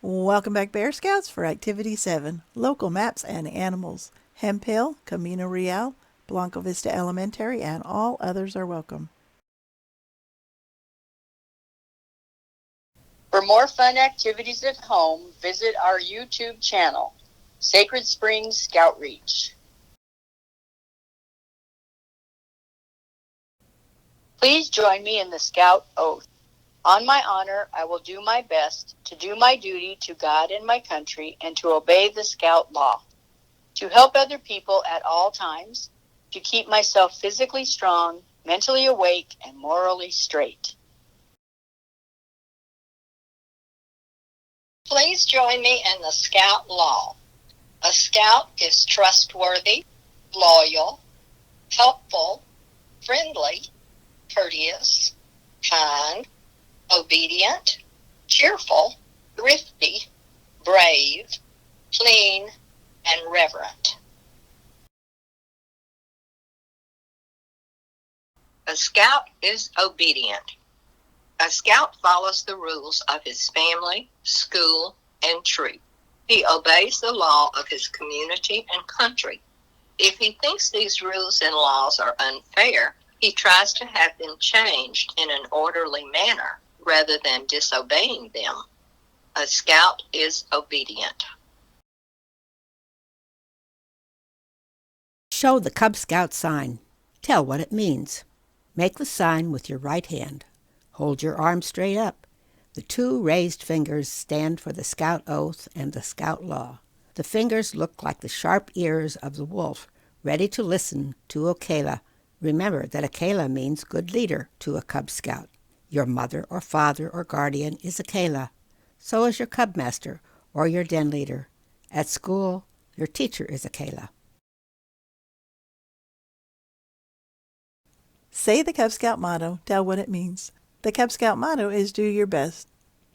Welcome back, Bear Scouts, for Activity 7, Local Maps and Animals. Hemphill, Camino Real, Blanco Vista Elementary, and all others are welcome. For more fun activities at home, visit our YouTube channel, Sacred Springs Scout Reach. Please join me in the Scout Oath. On my honor, I will do my best to do my duty to God and my country and to obey the Scout law, to help other people at all times, to keep myself physically strong, mentally awake, and morally straight. Please join me in the Scout law. A Scout is trustworthy, loyal, helpful, friendly, courteous, kind, obedient, cheerful, thrifty, brave, clean, and reverent. A Scout is obedient. A Scout follows the rules of his family, school, and troop. He obeys the law of his community and country. If he thinks these rules and laws are unfair, he tries to have them changed in an orderly manner rather than disobeying them. A Scout is obedient. Show the Cub Scout sign. Tell what it means. Make the sign with your right hand. Hold your arm straight up. The two raised fingers stand for the Scout Oath and the Scout Law. The fingers look like the sharp ears of the wolf, ready to listen to Okela. Remember that Okela means good leader to a Cub Scout. Your mother or father or guardian is Okela. So is your Cub Master or your den leader. At school, your teacher is Okela. Say the Cub Scout motto. Tell what it means. The Cub Scout motto is do your best.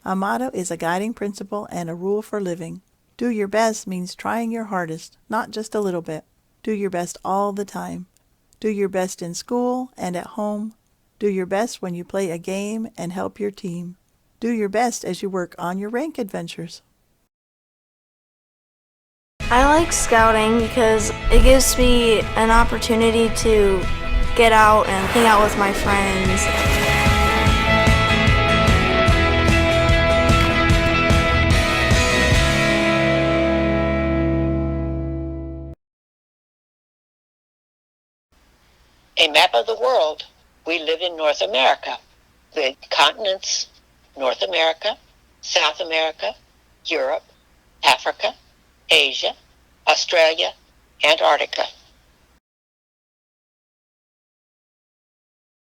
A motto is a guiding principle and a rule for living. Do your best means trying your hardest, not just a little bit. Do your best all the time. Do your best in school and at home. Do your best when you play a game and help your team. Do your best as you work on your rank adventures. I like scouting because it gives me an opportunity to get out and hang out with my friends. A map of the world. We live in North America. The continents, North America, South America, Europe, Africa, Asia, Australia, Antarctica.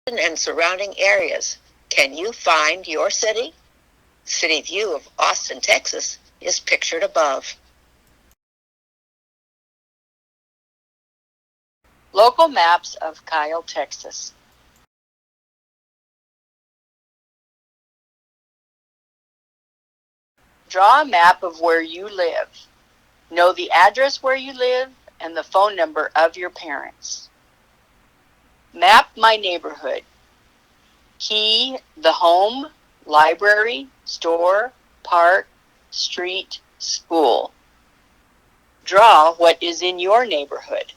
And surrounding areas. Can you find your city? City view of Austin, Texas is pictured above. Local maps of Kyle, Texas. Draw a map of where you live. Know the address where you live and the phone number of your parents. Map my neighborhood. Key the home, library, store, park, street, school. Draw what is in your neighborhood.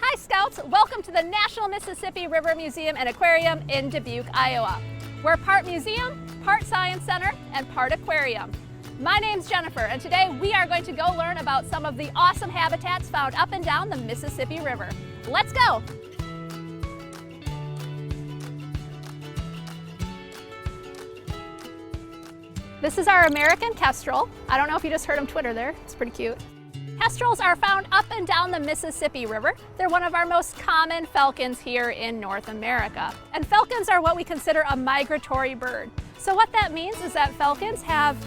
Hi Scouts, welcome to the National Mississippi River Museum and Aquarium in Dubuque, Iowa. We're part museum, part science center, and part aquarium. My name's Jennifer, and today we are going to go learn about some of the awesome habitats found up and down the Mississippi River. Let's go! This is our American kestrel. I don't know if you just heard him twitter there. It's pretty cute. Kestrels are found up and down the Mississippi River. They're one of our most common falcons here in North America. And falcons are what we consider a migratory bird. So what that means is that falcons have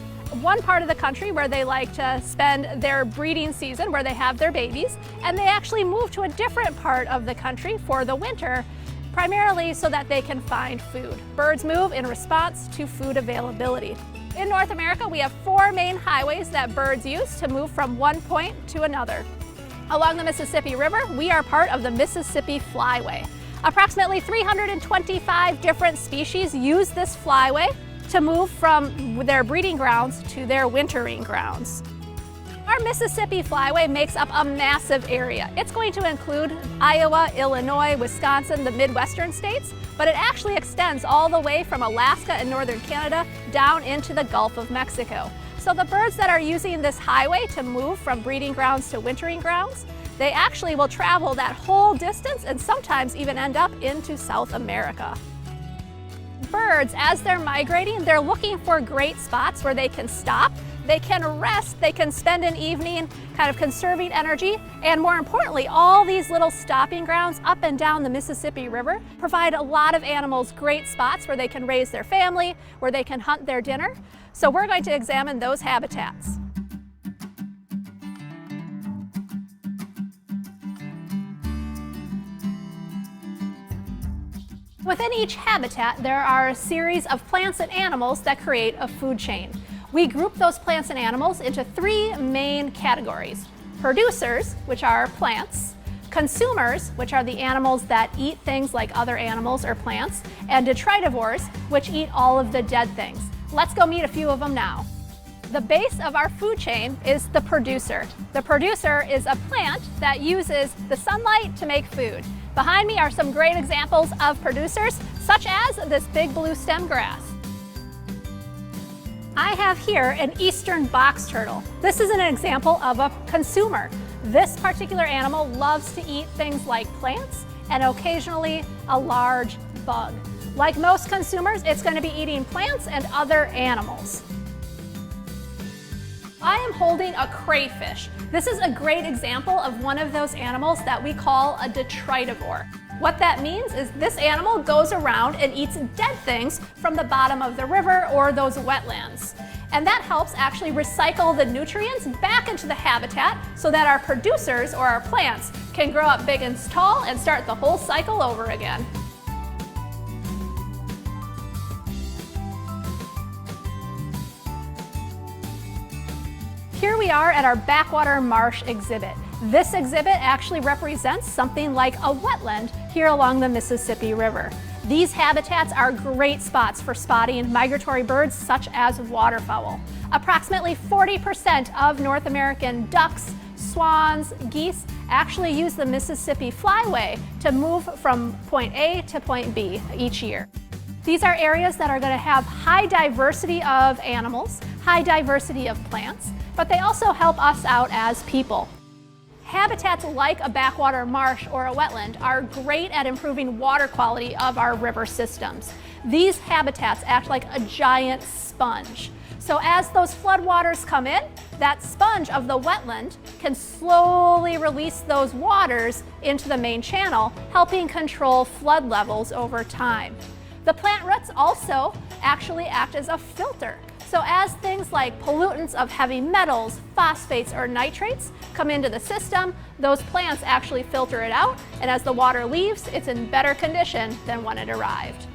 one part of the country where they like to spend their breeding season, where they have their babies, and they actually move to a different part of the country for the winter, primarily so that they can find food. Birds move in response to food availability. In North America, we have 4 main highways that birds use to move from one point to another. Along the Mississippi River, we are part of the Mississippi Flyway. Approximately 325 different species use this flyway to move from their breeding grounds to their wintering grounds. Our Mississippi Flyway makes up a massive area. It's going to include Iowa, Illinois, Wisconsin, the Midwestern states, but it actually extends all the way from Alaska and northern Canada down into the Gulf of Mexico. So the birds that are using this highway to move from breeding grounds to wintering grounds, they actually will travel that whole distance and sometimes even end up into South America. Birds, as they're migrating, they're looking for great spots where they can stop, they can rest, they can spend an evening kind of conserving energy, and more importantly, all these little stopping grounds up and down the Mississippi River provide a lot of animals great spots where they can raise their family, where they can hunt their dinner. So we're going to examine those habitats. Within each habitat, there are a series of plants and animals that create a food chain. We group those plants and animals into three main categories: producers, which are plants; consumers, which are the animals that eat things like other animals or plants; and detritivores, which eat all of the dead things. Let's go meet a few of them now. The base of our food chain is the producer. The producer is a plant that uses the sunlight to make food. Behind me are some great examples of producers, such as this big blue stem grass. I have here an eastern box turtle. This is an example of a consumer. This particular animal loves to eat things like plants and occasionally a large bug. Like most consumers, it's going to be eating plants and other animals. I am holding a crayfish. This is a great example of one of those animals that we call a detritivore. What that means is this animal goes around and eats dead things from the bottom of the river or those wetlands. And that helps actually recycle the nutrients back into the habitat so that our producers or our plants can grow up big and tall and start the whole cycle over again. Here we are at our backwater marsh exhibit. This exhibit actually represents something like a wetland here along the Mississippi River. These habitats are great spots for spotting migratory birds such as waterfowl. Approximately 40% of North American ducks, swans, geese actually use the Mississippi Flyway to move from point A to point B each year. These are areas that are going to have high diversity of animals, high diversity of plants, but they also help us out as people. Habitats like a backwater marsh or a wetland are great at improving water quality of our river systems. These habitats act like a giant sponge. So as those floodwaters come in, that sponge of the wetland can slowly release those waters into the main channel, helping control flood levels over time. The plant roots also actually act as a filter. So as things like pollutants of heavy metals, phosphates, or nitrates come into the system, those plants actually filter it out, and as the water leaves, it's in better condition than when it arrived.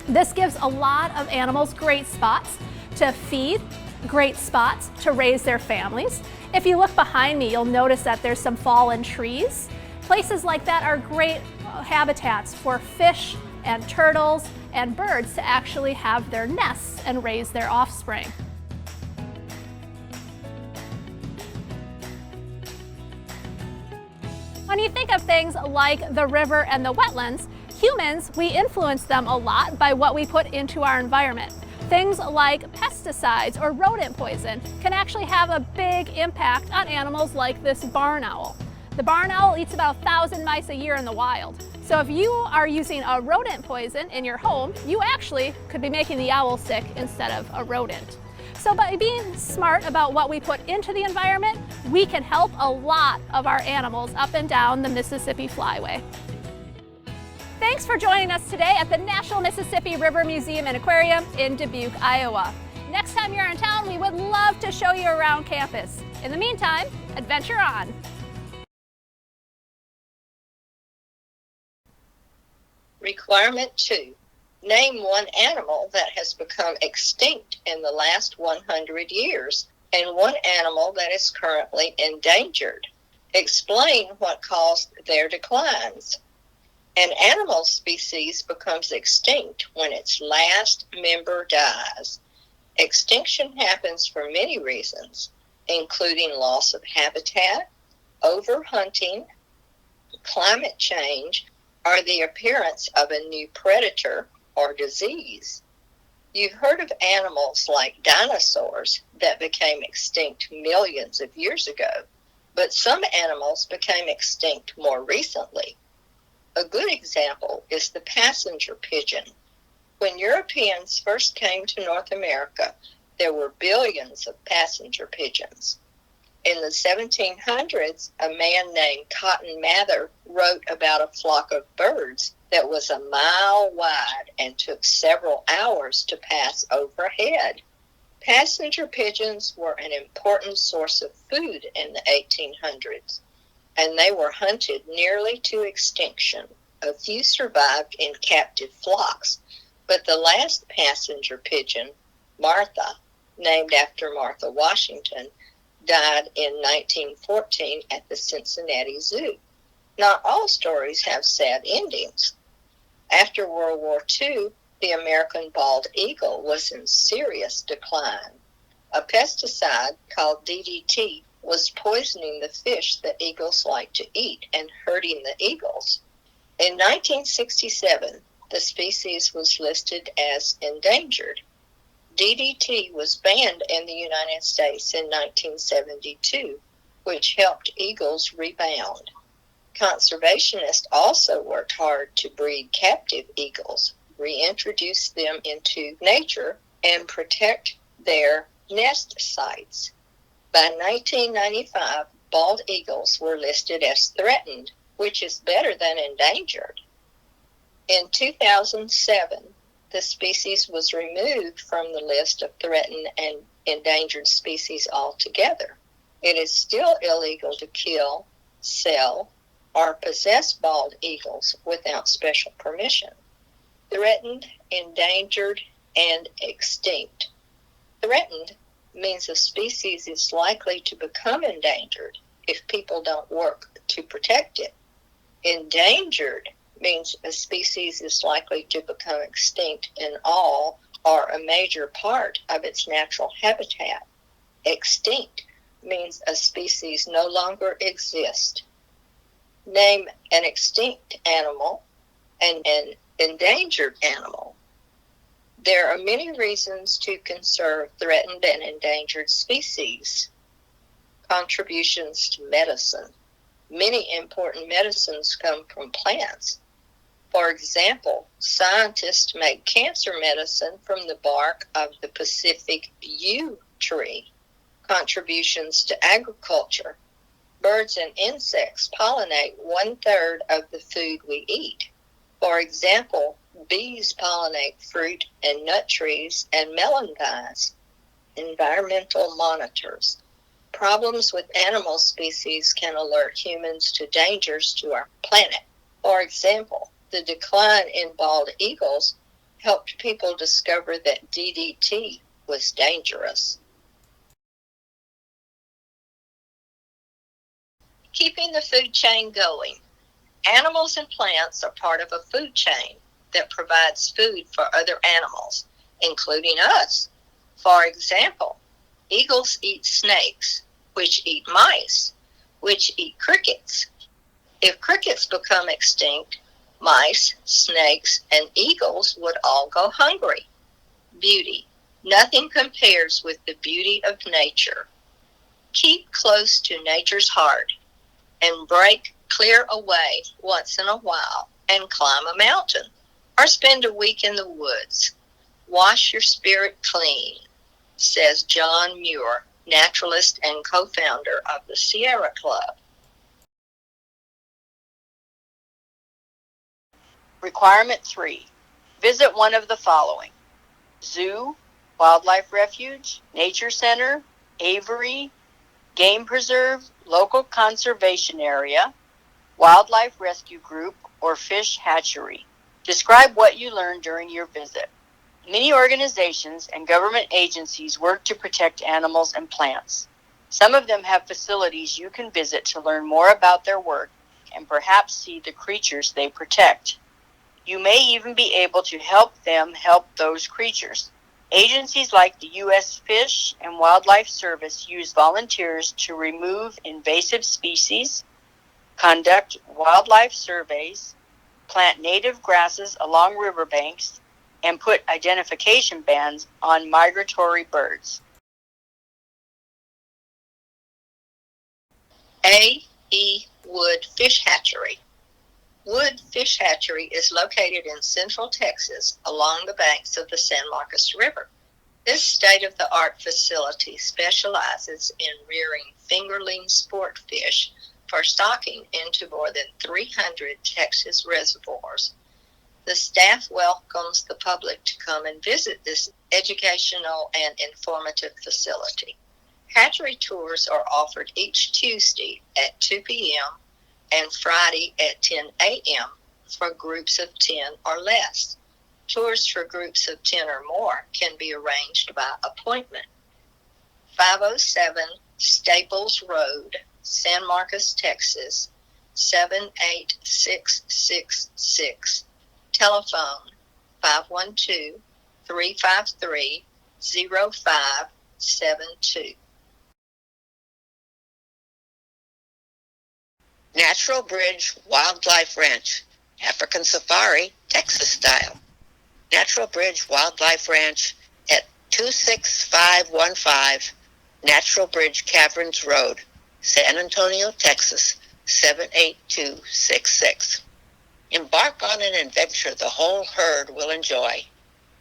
This gives a lot of animals great spots to feed, great spots to raise their families. If you look behind me, you'll notice that there's some fallen trees. Places like that are great habitats for fish and turtles and birds to actually have their nests and raise their offspring. When you think of things like the river and the wetlands, humans, we influence them a lot by what we put into our environment. Things like pesticides or rodent poison can actually have a big impact on animals like this barn owl. The barn owl eats about 1,000 mice a year in the wild. So if you are using a rodent poison in your home, you actually could be making the owl sick instead of a rodent. So by being smart about what we put into the environment, we can help a lot of our animals up and down the Mississippi Flyway. Thanks for joining us today at the National Mississippi River Museum and Aquarium in Dubuque, Iowa. Next time you're in town, we would love to show you around campus. In the meantime, adventure on. Requirement 2. Name one animal that has become extinct in the last 100 years and one animal that is currently endangered. Explain what caused their declines. An animal species becomes extinct when its last member dies. Extinction happens for many reasons, including loss of habitat, overhunting, climate change, or the appearance of a new predator or disease. You've heard of animals like dinosaurs that became extinct millions of years ago, but some animals became extinct more recently. A good example is the passenger pigeon. When Europeans first came to North America, there were billions of passenger pigeons. In the 1700s, a man named Cotton Mather wrote about a flock of birds that was a mile wide and took several hours to pass overhead. Passenger pigeons were an important source of food in the 1800s, and they were hunted nearly to extinction. A few survived in captive flocks, but the last passenger pigeon, Martha, named after Martha Washington, died in 1914 at the Cincinnati Zoo. Not all stories have sad endings. After World War II, the American bald eagle was in serious decline. A pesticide called DDT was poisoning the fish that eagles like to eat and hurting the eagles. In 1967, the species was listed as endangered. DDT was banned in the United States in 1972, which helped eagles rebound. Conservationists also worked hard to breed captive eagles, reintroduce them into nature, and protect their nest sites. By 1995, bald eagles were listed as threatened, which is better than endangered. In 2007, the species was removed from the list of threatened and endangered species altogether. It is still illegal to kill, sell, or possess bald eagles without special permission. Threatened, endangered, and extinct. Threatened means a species is likely to become endangered if people don't work to protect it. Endangered means a species is likely to become extinct in all or a major part of its natural habitat. Extinct means a species no longer exists. Name an extinct animal and an endangered animal. There are many reasons to conserve threatened and endangered species. Contributions to medicine. Many important medicines come from plants. For example, scientists make cancer medicine from the bark of the Pacific yew tree. Contributions to agriculture. Birds and insects pollinate 1/3 of the food we eat. For example, bees pollinate fruit and nut trees and melon vines. Environmental monitors. Problems with animal species can alert humans to dangers to our planet. For example, the decline in bald eagles helped people discover that DDT was dangerous. Keeping the food chain going. Animals and plants are part of a food chain that provides food for other animals, including us. For example, eagles eat snakes, which eat mice, which eat crickets. If crickets become extinct, mice, snakes, and eagles would all go hungry. Beauty. Nothing compares with the beauty of nature. Keep close to nature's heart and break clear away once in a while and climb a mountain or spend a week in the woods. Wash your spirit clean, says John Muir, naturalist and co-founder of the Sierra Club. Requirement 3. Visit one of the following: zoo, wildlife refuge, nature center, aviary, game preserve, local conservation area, wildlife rescue group, or fish hatchery. Describe what you learned during your visit. Many organizations and government agencies work to protect animals and plants. Some of them have facilities you can visit to learn more about their work and perhaps see the creatures they protect. You may even be able to help them help those creatures. Agencies like the U.S. Fish and Wildlife Service use volunteers to remove invasive species, conduct wildlife surveys, plant native grasses along riverbanks, and put identification bands on migratory birds. A. E. Wood Fish Hatchery. Wood Fish Hatchery is located in central Texas along the banks of the San Marcos River. This state-of-the-art facility specializes in rearing fingerling sport fish for stocking into more than 300 Texas reservoirs. The staff welcomes the public to come and visit this educational and informative facility. Hatchery tours are offered each Tuesday at 2 p.m. and Friday at 10 a.m. for groups of 10 or less. Tours for groups of 10 or more can be arranged by appointment. 507 Staples Road, San Marcos, Texas, 78666. Telephone 512-353-0572. Natural Bridge Wildlife Ranch, African Safari, Texas style. Natural Bridge Wildlife Ranch at 26515 Natural Bridge Caverns Road, San Antonio, Texas, 78266. Embark on an adventure the whole herd will enjoy.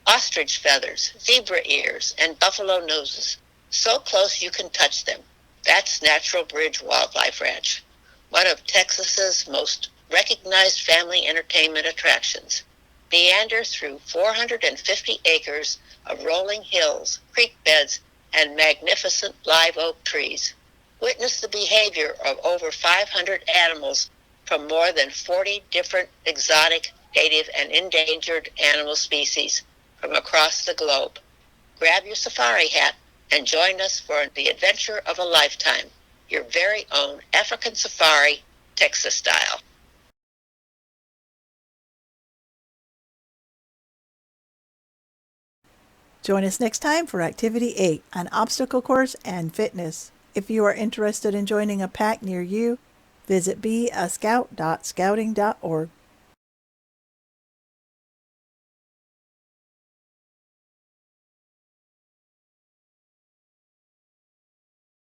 Ostrich feathers, zebra ears, and buffalo noses, so close you can touch them. That's Natural Bridge Wildlife Ranch, one of Texas's most recognized family entertainment attractions. Meander through 450 acres of rolling hills, creek beds, and magnificent live oak trees. Witness the behavior of over 500 animals from more than 40 different exotic, native, and endangered animal species from across the globe. Grab your safari hat and join us for the adventure of a lifetime. Your very own African Safari, Texas style. Join us next time for Activity 8, an obstacle course and fitness. If you are interested in joining a pack near you, visit beascout.scouting.org.